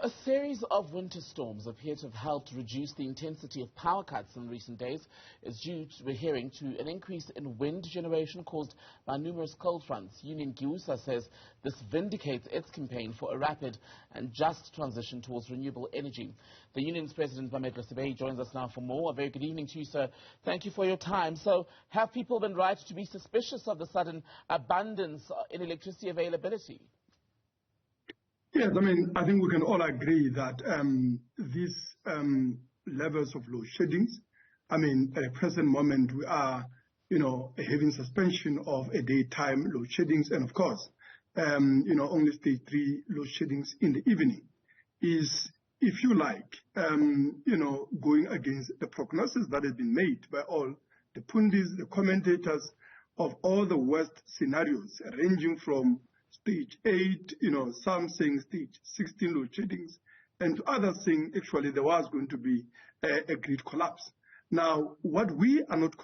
A series of winter storms appear to have helped reduce the intensity of power cuts in recent days. It's due, we're hearing, to an increase in wind generation caused by numerous cold fronts. Union Giwusa says this vindicates its campaign for a rapid and just transition towards renewable energy. The union's president, Mametlwe Sebei, joins us now for more. A very good evening to you, sir. Thank you for your time. So, have people been right to be suspicious of the sudden abundance in electricity availability? Yes, I think we can all agree that these levels of load sheddings, at the present moment we are, having suspension of a daytime load sheddings, and of course, only stage 3 load sheddings in the evening is, if you like, going against the prognosis that has been made by all the pundits, the commentators of all the worst scenarios, ranging from stage 8, some saying stage 16 load sheddings, and others saying actually there was going to be a grid collapse. Now, what we are not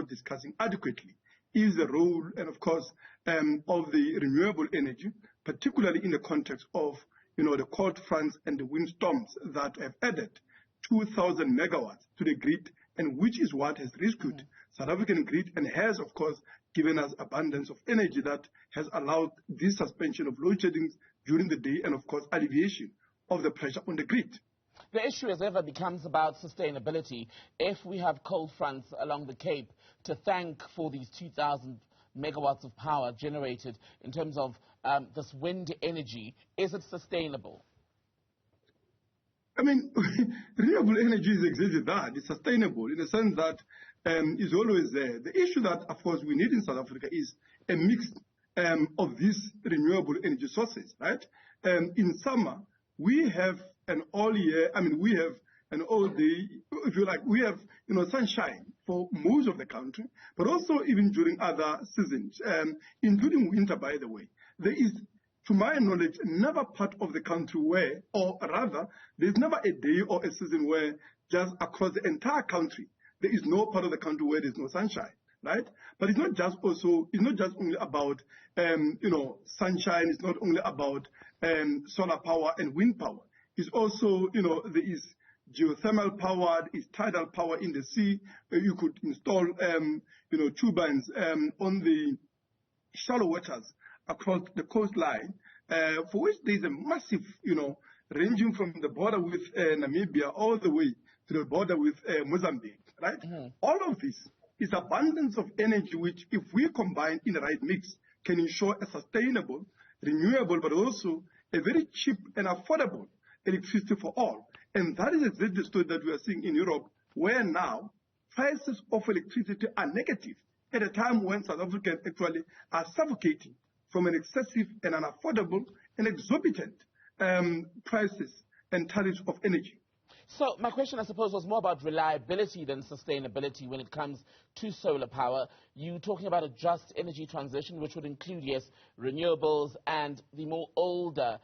discussing adequately is the role, and of course, of the renewable energy, particularly in the context of, the cold fronts and the windstorms that have added 2,000 megawatts to the grid, and which is what has rescued South African grid and has, of course, given us abundance of energy that has allowed this suspension of load sheddings during the day and, of course, alleviation of the pressure on the grid. The issue as ever becomes about sustainability. If we have cold fronts along the Cape to thank for these 2,000 megawatts of power generated in terms of this wind energy, is it sustainable? Renewable energy is exactly that. It's sustainable in the sense that it's always there. The issue that, of course, we need in South Africa is a mix of these renewable energy sources, right? In summer, we have an all year, we have an all day, if you like, we have, sunshine for most of the country, but also even during other seasons, including winter, by the way. There is, to my knowledge, never part of the country where, or rather, there's never a day or a season where just across the entire country, there is no part of the country where there's no sunshine, right? But it's not just only about, sunshine. It's not only about solar power and wind power. It's also, there is geothermal power, there is tidal power in the sea. You could install, turbines on the shallow waters across the coastline, for which there is a massive, ranging from the border with Namibia all the way to the border with Mozambique, right? All of this is abundance of energy, which if we combine in the right mix, can ensure a sustainable, renewable, but also a very cheap and affordable electricity for all. And that is exactly the story that we are seeing in Europe, where now prices of electricity are negative at a time when South Africans actually are suffocating from an excessive and unaffordable and exorbitant prices and tariffs of energy. So my question, I suppose, was more about reliability than sustainability when it comes to solar power. You're talking about a just energy transition, which would include, yes, renewables and the more older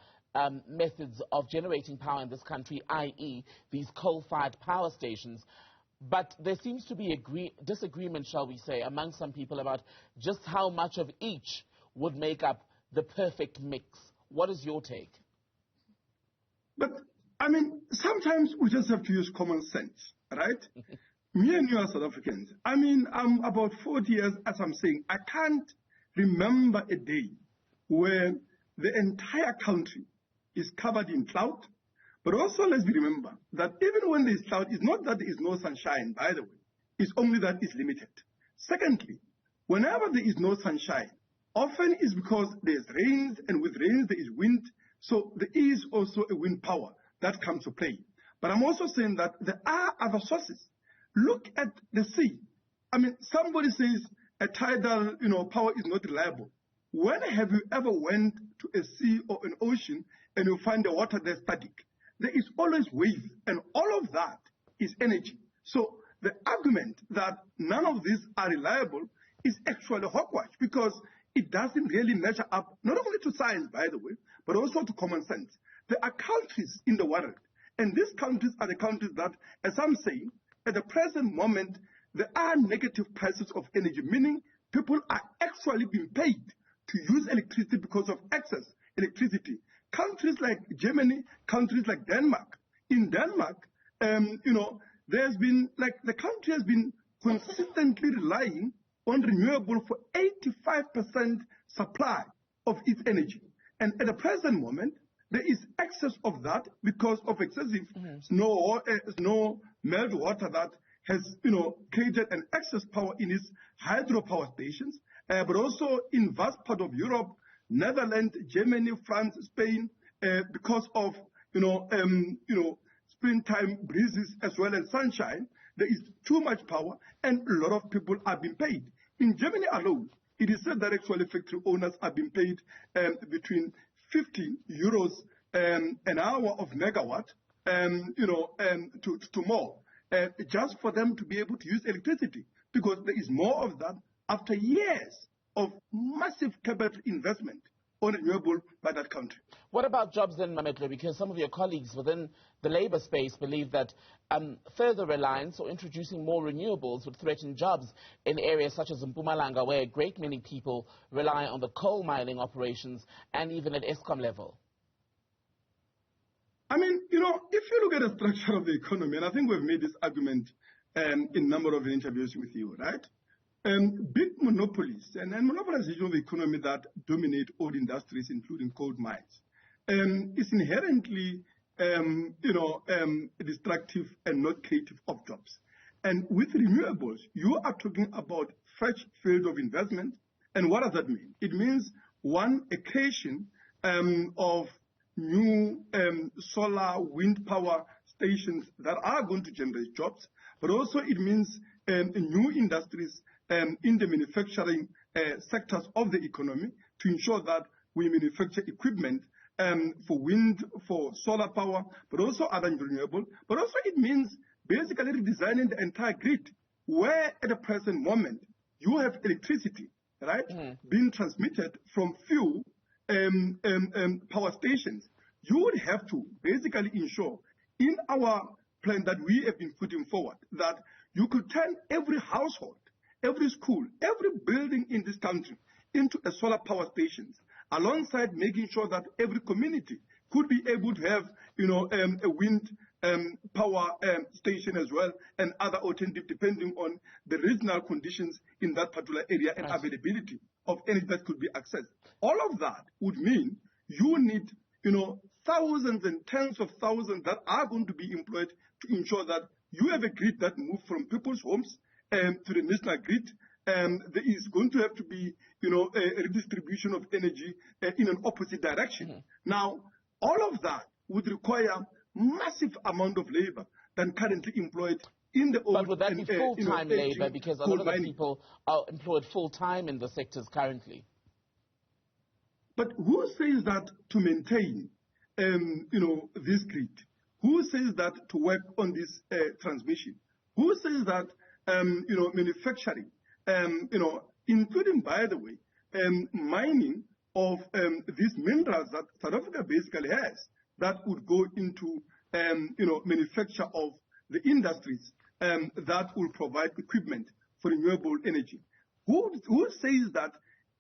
methods of generating power in this country, i.e. these coal-fired power stations. But there seems to be disagreement, shall we say, among some people about just how much of each would make up the perfect mix. What is your take? But, sometimes we just have to use common sense, right? Me and you are South Africans. I'm about 40 years, as I'm saying. I can't remember a day where the entire country is covered in cloud. But also let's remember that even when there is cloud, it's not that there is no sunshine, by the way. It's only that it's limited. Secondly, whenever there is no sunshine, often it's because there's rains, and with rains there is wind, so there is also a wind power that comes to play. But I'm also saying that there are other sources. Look at the sea. Somebody says a tidal, power is not reliable. When have you ever went to a sea or an ocean and you find the water there static? There is always waves, and all of that is energy. So the argument that none of these are reliable is actually hogwash, because it doesn't really measure up, not only to science, by the way, but also to common sense. There are countries in the world, and these countries are the countries that, as I'm saying, at the present moment, there are negative prices of energy, meaning people are actually being paid to use electricity because of excess electricity countries like Germany, countries like Denmark. In Denmark, there's been, the country has been consistently relying on renewable for 85% supply of its energy. And at the present moment, there is excess of that because of excessive snow meltwater that has, created an excess power in its hydropower stations, but also in vast part of Europe, Netherlands, Germany, France, Spain, because of, springtime breezes as well as sunshine, there is too much power and a lot of people are being paid. In Germany alone, it is said that actually factory owners are being paid between 50 euros an hour of megawatt, to more, just for them to be able to use electricity, because there is more of that after years of massive capital investment on renewable by that country. What about jobs in Mametlwe? Because some of your colleagues within the labour space believe that further reliance or introducing more renewables would threaten jobs in areas such as Mpumalanga, where a great many people rely on the coal mining operations and even at Eskom level. I mean, if you look at the structure of the economy, and I think we've made this argument in a number of interviews with you, right? Big monopolies and monopolization of the economy that dominate all industries, including coal mines, is inherently, destructive and not creative of jobs. And with renewables, you are talking about fresh field of investment. And what does that mean? It means, one, a creation of new solar, wind power stations that are going to generate jobs, but also it means new industries in the manufacturing sectors of the economy to ensure that we manufacture equipment for wind, for solar power, but also other renewable. But also it means basically redesigning the entire grid, where at the present moment you have electricity, right, being transmitted from few power stations. You would have to basically ensure in our plan that we have been putting forward that you could turn every household, every school, every building in this country into a solar power station, alongside making sure that every community could be able to have, a wind power station as well, and other alternative depending on the regional conditions in that particular area and availability of energy that could be accessed. All of that would mean you need, thousands and tens of thousands that are going to be employed to ensure that you have a grid that moves from people's homes to the national grid. There is going to have to be, a redistribution of energy in an opposite direction. Now, all of that would require massive amount of labor than currently employed in the old. But would that be full-time labor? Because a lot of the people are employed full-time in the sectors currently. But who says that to maintain, this grid? Who says that to work on this transmission? Who says that, manufacturing, including, by the way, mining of these minerals that South Africa basically has, that would go into, manufacture of the industries that will provide equipment for renewable energy? Who says that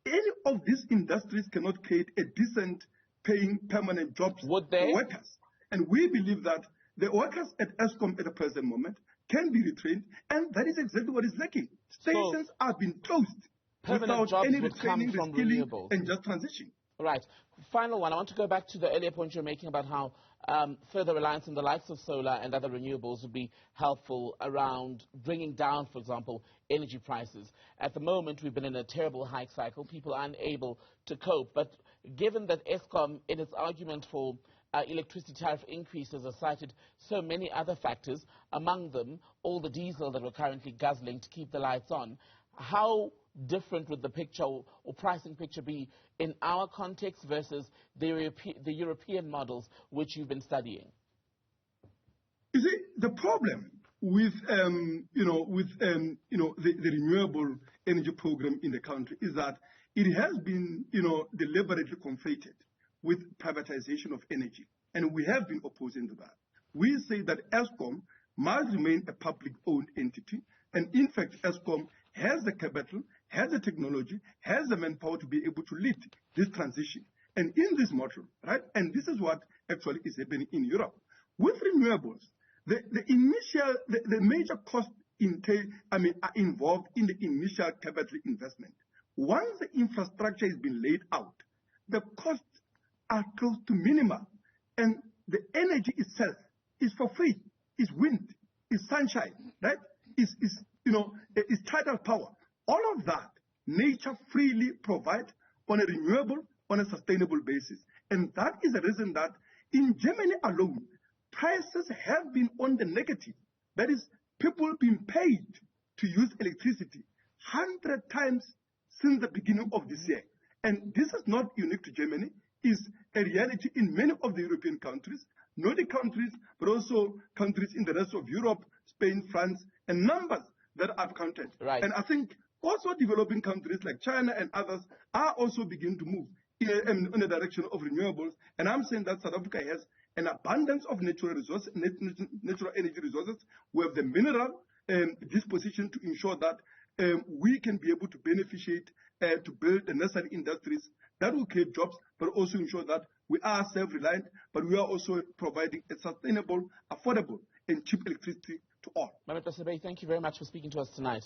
any of these industries cannot create a decent paying permanent jobs for workers? And we believe that the workers at Eskom at the present moment can be retrained, and that is exactly what is lacking. Stations are being closed without any retraining, reskilling, and just transition. Right. Final one. I want to go back to the earlier point you're making about how further reliance on the likes of solar and other renewables would be helpful around bringing down, for example, energy prices. At the moment, we've been in a terrible hike cycle. People are unable to cope. But given that Eskom, in its argument for electricity tariff increases, has cited so many other factors, among them all the diesel that we're currently guzzling to keep the lights on, how different would the picture or pricing picture be in our context versus the European models which you've been studying? You see, the problem with the renewable energy program in the country is that it has been deliberately conflated with privatization of energy, and we have been opposing to that. We say that Eskom must remain a public-owned entity, and in fact, Eskom has the capital, has the technology, has the manpower to be able to lead this transition. And in this model, right, and this is what actually is happening in Europe. With renewables, the major cost are involved in the initial capital investment. Once the infrastructure has been laid out, the costs are close to minimal, and the energy itself is for free. It's wind, it's sunshine, right? It's tidal power. All of that, nature freely provides on a renewable, on a sustainable basis. And that is the reason that in Germany alone, prices have been on the negative. That is, people being paid to use electricity 100 times since the beginning of this year. And this is not unique to Germany. It's a reality in many of the European countries, Nordic countries, but also countries in the rest of Europe, Spain, France, and numbers that I've counted. Right. And I think also developing countries like China and others are also beginning to move in the direction of renewables. And I'm saying that South Africa has an abundance of natural resources, natural energy resources. We have the mineral disposition to ensure that we can be able to beneficiate, to build the necessary industries that will create jobs, but also ensure that we are self-reliant, but we are also providing a sustainable, affordable, and cheap electricity to all. Mametlwe Sebei, thank you very much for speaking to us tonight.